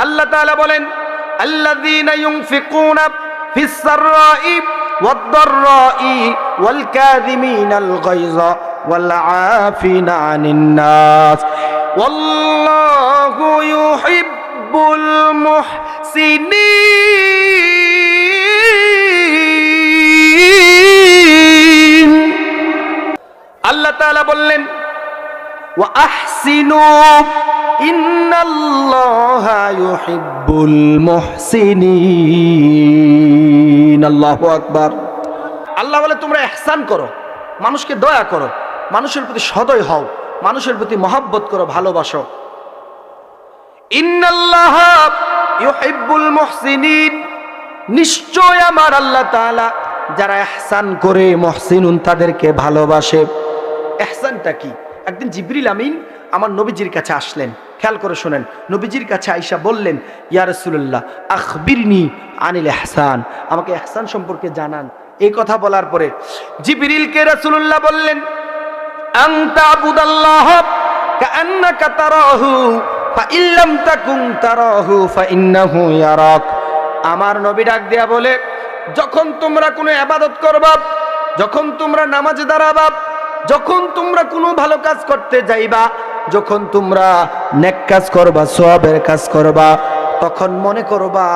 আল্লাহ তাআলা বলেন, আল্লাযীনা ইউনফিকুনা ফিস সাররাই ওয়াদ-দাররাই ওয়াল কাযিমিনাল গায়যা ওয়াল আফিনা আনিন নাস ওয়াল্লাহু ইউহিব্বুল মুহসিনিন। আল্লাহ তাআলা বললেন, ওয়া আহসিনু ইন্নাল্লাহা ইউহিব্বুল মুহসিনিন। আল্লাহু আকবার। আল্লাহ বলে তোমরা ইহসান করো, মানুষকে দয়া করো, মানুষের প্রতি সদয় হও, মানুষের প্রতি মহব্বত করো, ভালোবাসো। ইন্নাল্লাহা ইউহিব্বুল মুহসিনিন, নিশ্চয় আমার আল্লাহ তাআলা যারা ইহসান করে, মুহসিনুন তাদেরকে ভালোবাসে। ইহসানটা কি? একদিন জিবরিল আমিন আমার নবীজির কাছে আসলেন। খেয়াল করে শুনেন, নবীজির কাছে আয়েশা বললেন, ইয়া রাসূলুল্লাহ আখবিরনি আনিল ইহসান, আমাকে ইহসান সম্পর্কে জানান। এই কথা বলার পরে জিবরিলকে রাসূলুল্লাহ বললেন, আনতা আবুদাল্লাহ কাআন্নাকা তারাহু ফাইন লাম তাকুন তারাহু ফাইন্নাহু ইয়ারাক। আমার নবী ডাক দেয়া বলে, যখন তোমরা কোনো ইবাদত করবা, যখন তোমরা নামাজে দাঁড়াবা, যখন তোমরা কোনো ভালো কাজ করতে যাইবা, যখন তোমরা নেক কাজ করবা, সওয়াবের কাজ করবা, তখন মনে করবা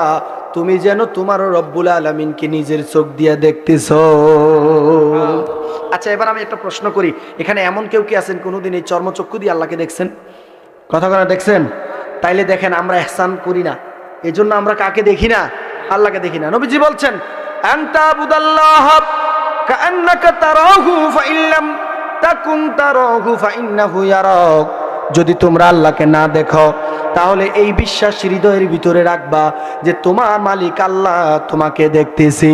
তুমি যেন তোমার রব্বুল আলামিনকে নিজের চোখ দিয়ে দেখতেছো। আচ্ছা, এবার আমি একটা প্রশ্ন করি, এখানে এমন কেউ কি আছেন কোনোদিন এই চর্মচক্ষু দিয়ে আল্লাহকে দেখছেন? কথা কথা দেখছেন? তাইলে দেখেন আমরা ইহসান করি না, এজন্য আমরা কাকে দেখি না? আল্লাহকে দেখি না। নবীজি বলছেন, আনতা আবুদাল্লাহ কাআন্নাকা তারাহু ফাইন লাম তাকুন তারাহু ফাইন্নাহু ইয়ারাক। যদি তোমরা আল্লাহকে না দেখো, তাহলে এই বিশ্বাস হৃদয়ের ভিতরে রাখবা যে তোমার মালিক আল্লাহ তোমাকে দেখতেছি।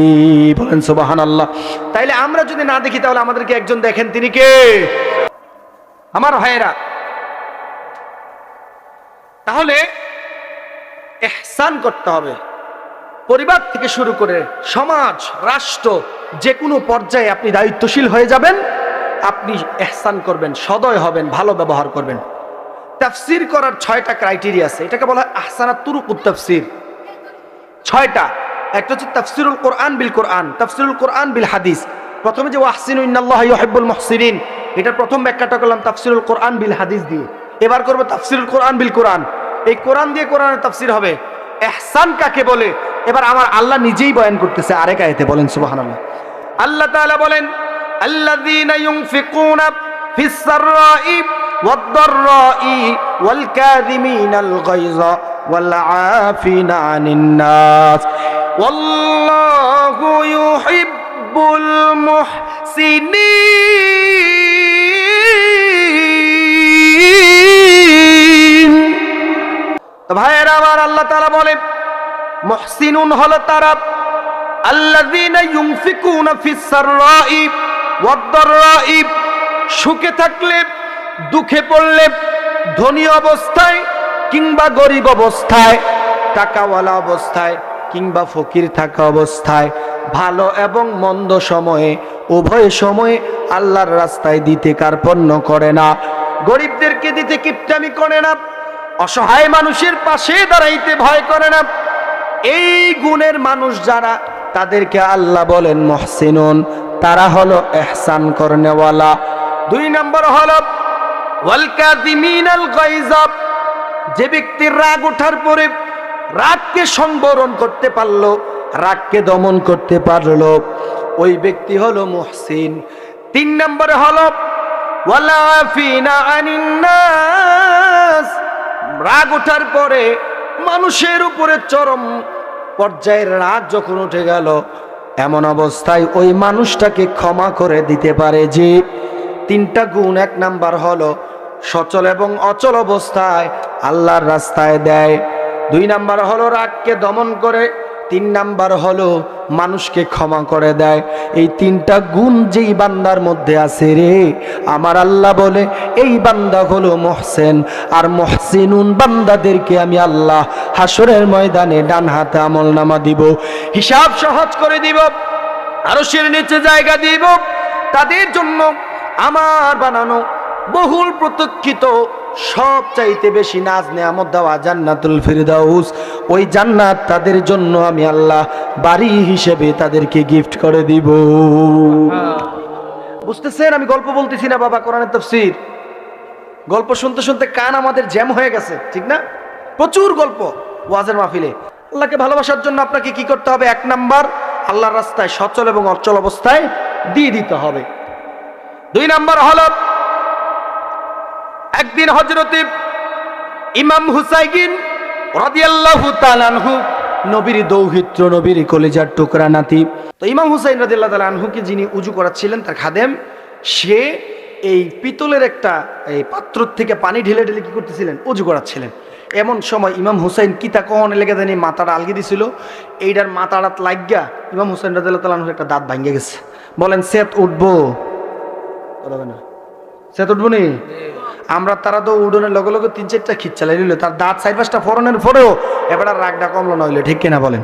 বলেন সুবহানাল্লাহ। তাইলে আমরা যদি না দেখি, তাহলে আমাদেরকে একজন দেখেন, তিনি কে? আমার ভাইয়েরা, তাহলে ইহসান করতে হবে। পরিবার থেকে শুরু করে সমাজ, রাষ্ট্র, যে কোনো পর্যায়ে আপনি দায়িত্বশীল হয়ে যাবেন, আপনি ইহসান করবেন, সদয় হবেন, ভালো ব্যবহার করবেন। তাফসীর করার 6টা ক্রাইটেরিয়া আছে, এটাকে বলা হয় আহসানাত তুরুকুত তাফসীর। 6টা। একটা হচ্ছে তাফসীরুল কোরআন বিল কোরআন, তাফসীরুল কোরআন বিল হাদিস। প্রথমে যে ওয়াহসিনু ইন্নাল্লাহা ইউহিব্বুল মুহসিনিন, এটার প্রথম ব্যাখ্যাটা করলাম তাফসীরুল কোরআন বিল হাদিস দিয়ে। এবার করব তাফসীরুল কোরআন বিল কোরআন। এই কোরআন দিয়ে কোরআনের তাফসীর হবে। ইহসান কাকে বলে এবার আমার আল্লাহ নিজেই বয়ান করতেছে আরেক আয়াতে। বলেন সুবহানাল্লাহ। আল্লাহ তাআলা বলেন, আল্লাযীনা ইউনফিকুনা ফিস সাররাই ওয়াদ-দাররাই ওয়াল কাযিমিনাল গায়যা ওয়াল আফিনা আনিন নাস ওয়াল্লাহু ইউহিব্বুল মুহসিনিন। তো ভাইয়েরা আমার, আল্লাহ তাআলা বলেন মুহসিনুন হলো তারা আল্লাযীনা ইউনফিকুনা ফিস সাররাই ওয়াদ-দাররাই, সুখে থাকলে, দুঃখে পড়লে, ধনী অবস্থায় কিংবা গরিব অবস্থায়, টাকাওয়ালা অবস্থায় কিংবা ফকির থাকা অবস্থায়, ভালো এবং মন্দ সময়ে, উভয় সময়ে আল্লাহর রাস্তায় দিতে কার্পণ্য করে না, গরিবদেরকে দিতে কিপটামি করে না, অসহায় মানুষের পাশে দাঁড়াইতে ভয় করে না। এই গুণের মানুষ যারা, তাদেরকে আল্লাহ বলেন মুহসিনুন, তারা হলো ইহসান করনেওয়ালা। 2 নম্বর হলো ওয়াল কাযিমিনাল গায়যা, যে ব্যক্তির রাগ ওঠার পরে রাগকে সংবরণ করতে পারলো, রাগকে দমন করতে পারলো, ওই ব্যক্তি হলো মুহসিন। 3 নম্বরে হলো ওয়াল আফিনা আনিন নাস, রাগ ওঠার পরে মানুষের উপরে চরম পর্যায়ের রাগ যখন উঠে গেল, এমন অবস্থায় ওই মানুষটাকে ক্ষমা করে দিতে পারে। যে 3টা গুণ। 1 নাম্বার হলো সচল এবং অচল অবস্থায় আল্লাহর রাস্তায় দেয়। 2 নাম্বার হলো রাগকে দমন করে। 3 নাম্বার হলো মানুষকে ক্ষমা করে দেয়। এই 3টা গুণ যেই বান্দার মধ্যে আছে রে, আমার আল্লাহ বলে এই বান্দা হলো মুহসিন। আর মুহসিনুন বান্দাদেরকে আমি আল্লাহ হাসরের ময়দানে ডান হাতে আমলনামা দিব, হিসাব সহজ করে দিব, আরশের নিচে জায়গা দিব। তাদের জন্য আমার বানানো বহুল প্রতীক্ষিত সব চাইতে বেশি নাজ নেয়ামত দেওয়া জান্নাতুল ফিরদাউস, ওই জান্নাত তাদের জন্য আমি আল্লাহ বাড়ি হিসেবে তাদেরকে গিফট করে দিব। বুঝতেছেন আমি গল্প বলতেছি না বাবা, কোরআনের তাফসীর। গল্প শুনতে শুনতে কান আমাদের জ্যাম হয়ে গেছে, ঠিক না? প্রচুর গল্প ওয়াজের মাহফিলে। আল্লাহকে ভালোবাসার জন্য আপনাকে কি করতে হবে? 1 নাম্বার, আল্লাহর রাস্তায় সচল এবং অচল অবস্থায় দিয়ে দিতে হবে। 2 নাম্বার হলো, একদিন হযরত ইমাম হুসাইন রাদিয়াল্লাহু তাআলা আনহু, নবীর দৌহিত্র, নবীর কলিজার টুকরা নাতি, তো ইমাম হুসাইন রাদিয়াল্লাহু তাআলা আনহুকে যিনি উজু করাচ্ছিলেন, তার খাদেম, সে এই পিতলের একটা এই পাত্র থেকে পানি ঢেলে ঢেলে কি করতেছিলেন? উজু করাচ্ছিলেন। এমন সময় ইমাম হুসাইন কিতা কখনো লেগে দেয়নি, মাথাটা আলগি দিছিল। এইটার মাথাটা লাগিয়া ইমাম হুসাইন রাদিয়াল্লাহু তাআলা আনহুর একটা দাঁত ভাঙে গেছে। বলেন সেত উঠবো? সেত উঠবো নি? আমরা তারা তো উডনের লগে লগে 3-4টা খিচ চালাই নিল, তার দাঁত 4-5টা ফোরনের পরেও এবার রাগটা কমলো না, হইলে ঠিক কিনা বলেন?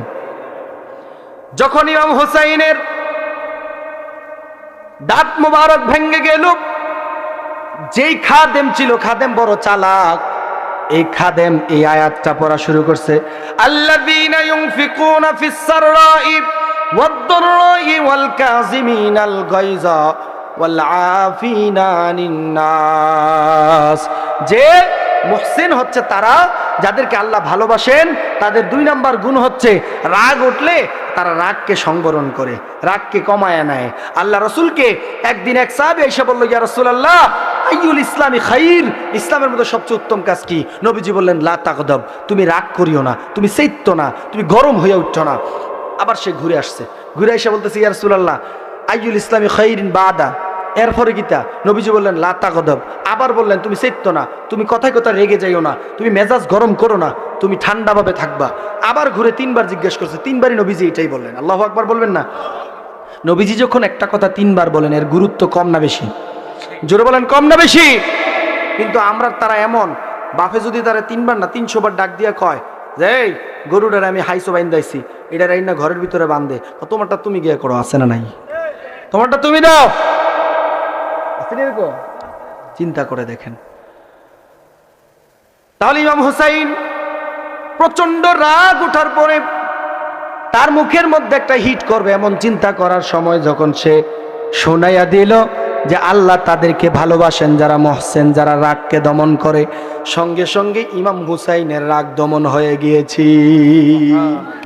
যখন ইমাম হুসাইনের দাঁত মোবারক ভেঙে গেল, যেই খাদেম ছিল, খাদেম বড় চালাক, এই খাদেম এই আয়াতটা পড়া শুরু করছে, আল্লাযীনা ইউনফিকুনা ফিস সাররাই ওয়াদ-দাররাই ওয়াল কাযিমিনাল গায়যা ওয়াল আফিনা আনিন নাস। যে মুহসিন হচ্ছে তারা, যাদেরকে আল্লাহ ভালোবাসেন, তাদের 2 নাম্বার গুণ হচ্ছে রাগ উঠলে তারা রাগকে সংবরণ করে, রাগকে কমায় নেয়। আল্লাহ রসুলকে একদিন এক সাহাবী এসে বলল, ইয়া রাসূলুল্লাহ আইয়ুল ইসলামি খাইর, ইসলামের মধ্যে সবচেয়ে উত্তম কাজ কি? নবীজি বললেন, লা তাগদাব, তুমি রাগ করিও না, তুমি চৈত্য না, তুমি গরম হয়ে উঠছো না। আবার সে ঘুরে আসছে, ঘুরে এসে বলতেছে, ইয়া রাসূলুল্লাহ আইয়ুল ইসলামি খাইরিন বাদা, এরপরে গীতা। নবীজি বললেন, লা তাগদাব। আবার বললেন, তুমি চৈত্য না, তুমি কথায় কথা রেগে যাইও না, তুমি মেজাজ গরম করো না, তুমি ঠান্ডাভাবে থাকবা। আবার ঘুরে 3বার জিজ্ঞেস করছে, 3বারই নবীজি এটাই বললেন। আল্লাহু আকবার বলবেন না? নবীজি যখন একটা কথা 3বার বলেন, এর গুরুত্ব কম না বেশি? জোরে বলেন, কম না বেশি? কিন্তু আমরা তারা এমন, বাপে যদি তারা 3বার না 300 বার ডাক দিয়া কয় যে এই গরুটারে আমি হাইসো বাইন দাইছি, এটা রাইনা ঘরের ভিতরে বাঁধে, তোমারটা তুমি গিয়ে করো, আছে না নাই? তোমারটা তুমি দাও। চিন্তা করে দেখেন। তাহলে ইমাম হুসাইন প্রচন্ড রাগ উঠার পরে তার মুখের মধ্যে একটা হিট করবে এমন চিন্তা করার সময় যখন সে শোনাইয়া দিল যে আল্লাহ তাদেরকে ভালোবাসেন যারা মহসেন, যারা রাগকে দমন করে, সঙ্গে সঙ্গে ইমাম হুসাইনের রাগ দমন হয়ে গিয়েছে।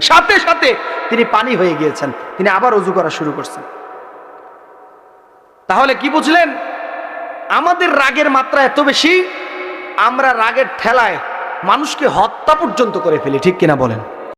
সাথে সাথে তিনি পানি হয়ে গিয়েছেন, তিনি আবার ওযু করা শুরু করছেন। তাহলে কি বুঝলেন? আমাদের রাগের মাত্রা এত বেশি, আমরা রাগের ঠেলায় মানুষকে হত্যা পর্যন্ত করে ফেলি, ঠিক কিনা বলেন?